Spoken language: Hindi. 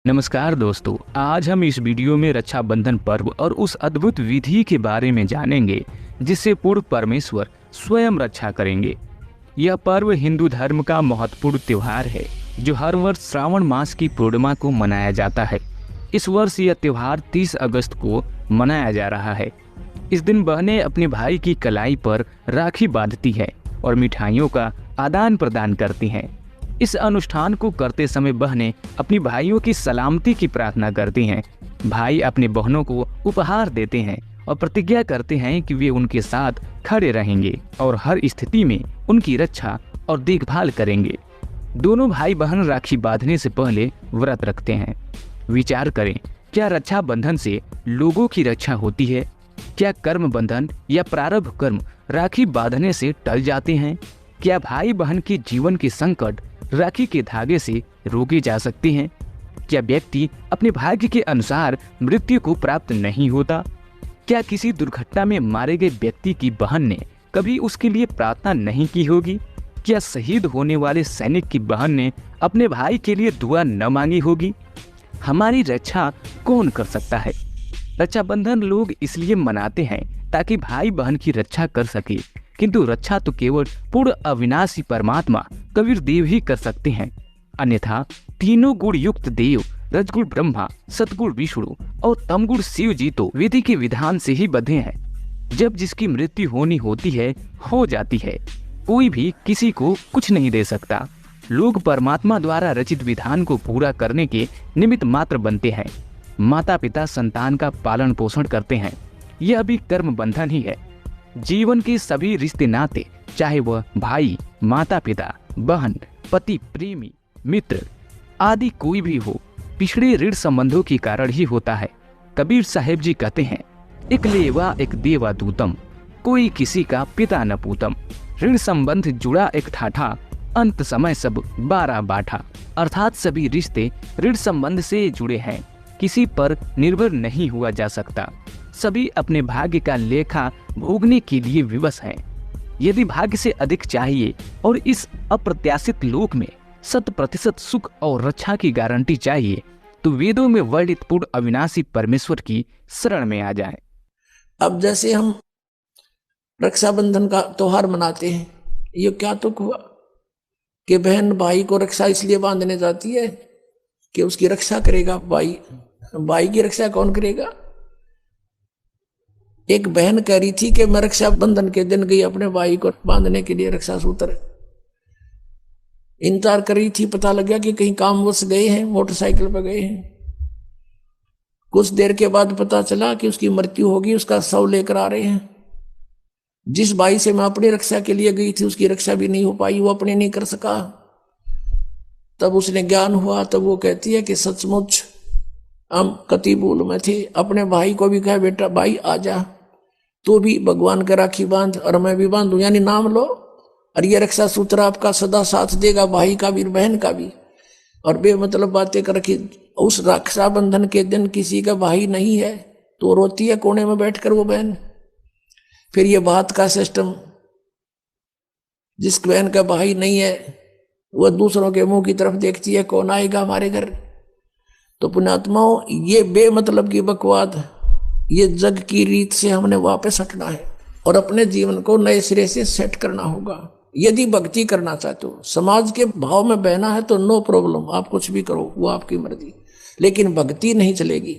नमस्कार दोस्तों, आज हम इस वीडियो में रक्षाबंधन पर्व और उस अद्भुत विधि के बारे में जानेंगे जिससे पूर्ण परमेश्वर स्वयं रक्षा करेंगे। यह पर्व हिंदू धर्म का महत्वपूर्ण त्योहार है जो हर वर्ष श्रावण मास की पूर्णिमा को मनाया जाता है। इस वर्ष यह त्योहार 30 अगस्त को मनाया जा रहा है। इस दिन बहनें अपने भाई की कलाई पर राखी बांधती है और मिठाइयों का आदान प्रदान करती हैं। इस अनुष्ठान को करते समय बहनें अपनी भाइयों की सलामती की प्रार्थना करती हैं। भाई अपने बहनों को उपहार देते हैं और प्रतिज्ञा करते हैं कि वे उनके साथ खड़े रहेंगे और हर स्थिति में उनकी रक्षा और देखभाल करेंगे। दोनों भाई बहन राखी बांधने से पहले व्रत रखते हैं। विचार करें, क्या रक्षाबंधन से लोगों की रक्षा होती है? क्या कर्म बंधन या प्रारब्ध कर्म राखी बांधने से टल जाते हैं? क्या भाई बहन के जीवन के संकट राखी के धागे से रोके जा सकते हैं? क्या व्यक्ति अपने भाग्य के अनुसार मृत्यु को प्राप्त नहीं होता? क्या किसी दुर्घटना में मारे गए व्यक्ति की बहन ने कभी उसके लिए प्रार्थना नहीं की होगी? क्या शहीद होने वाले सैनिक की बहन ने अपने भाई के लिए दुआ न मांगी होगी? हमारी रक्षा कौन कर सकता है? रक्षाबंधन लोग इसलिए मनाते हैं ताकि भाई बहन की रक्षा कर सके, किंतु रक्षा तो केवल पूर्ण अविनाशी परमात्मा कबीर देव ही कर सकते हैं। अन्यथा तीनों गुण युक्त देव रजगुण ब्रह्मा, सतगुण विष्णु और तमगुण शिव जी तो विधि के विधान से ही बंधे हैं। जब जिसकी मृत्यु होनी होती है हो जाती है, कोई भी किसी को कुछ नहीं दे सकता। लोग परमात्मा द्वारा रचित विधान को पूरा करने के निमित्त मात्र बनते हैं। माता पिता संतान का पालन पोषण करते हैं, यह भी कर्म बंधन ही है। जीवन के सभी रिश्ते नाते, चाहे वह भाई, माता पिता, बहन, पति, प्रेमी, मित्र आदि कोई भी हो, पिछड़े ऋण संबंधों के कारण ही होता है। कबीर साहेब जी कहते हैं, एक लेवा एक देवा दूतम, कोई किसी का पिता न पूतम। ऋण संबंध जुड़ा एक ठाठा, अंत समय सब 12 बाठा। अर्थात सभी रिश्ते ऋण संबंध से जुड़े हैं, किसी पर निर्भर नहीं हुआ जा सकता। सभी अपने भाग्य का लेखा भोगने के लिए विवश हैं। यदि भाग्य से अधिक चाहिए और इस अप्रत्याशित लोक में 100% सुख और रक्षा की गारंटी चाहिए, तो वेदों में वर्णित पूर्ण अविनाशी परमेश्वर की शरण में आ जाएं। अब जैसे हम रक्षाबंधन का त्योहार मनाते हैं, ये क्या तुक हुआ कि बहन भाई को रक्षा इसलिए बांधने जाती है कि उसकी रक्षा करेगा भाई। भाई की रक्षा कौन करेगा? एक बहन कह रही थी कि मैं रक्षाबंधन के दिन गई अपने भाई को बांधने के लिए, रक्षा सूत्र इंतजार कर रही थी। पता लग गया कि कहीं कामवश गए हैं, मोटरसाइकिल पर गए हैं। कुछ देर के बाद पता चला कि उसकी मृत्यु होगी, उसका शव लेकर आ रहे हैं। जिस भाई से मैं अपनी रक्षा के लिए गई थी उसकी रक्षा भी नहीं हो पाई, वो अपने नहीं कर सका। तब उसने ज्ञान हुआ, तब वो कहती है कि सचमुच हम कति भूल में थे। अपने भाई को भी कहा, बेटा भाई आजा, तो भी भगवान का राखी बांध और मैं भी बांधू, यानी नाम लो और ये रक्षा सूत्र आपका सदा साथ देगा, भाई का भी बहन का भी। और बेमतलब बातें कर रखी। उस रक्षाबंधन के दिन किसी का भाई नहीं है तो रोती है कोने में बैठकर वो बहन। फिर ये बात का सिस्टम, जिस बहन का भाई नहीं है वह दूसरों के मुंह की तरफ देखती है, कौन आएगा हमारे घर। तो पुण्यात्माओं, ये बेमतलब की बकवाद, ये जग की रीत से हमने वापस हटना है और अपने जीवन को नए सिरे से सेट करना होगा। यदि भक्ति करना चाहते हो, समाज के भाव में बहना है तो नो प्रॉब्लम, आप कुछ भी करो, वो आपकी मर्जी, लेकिन भक्ति नहीं चलेगी।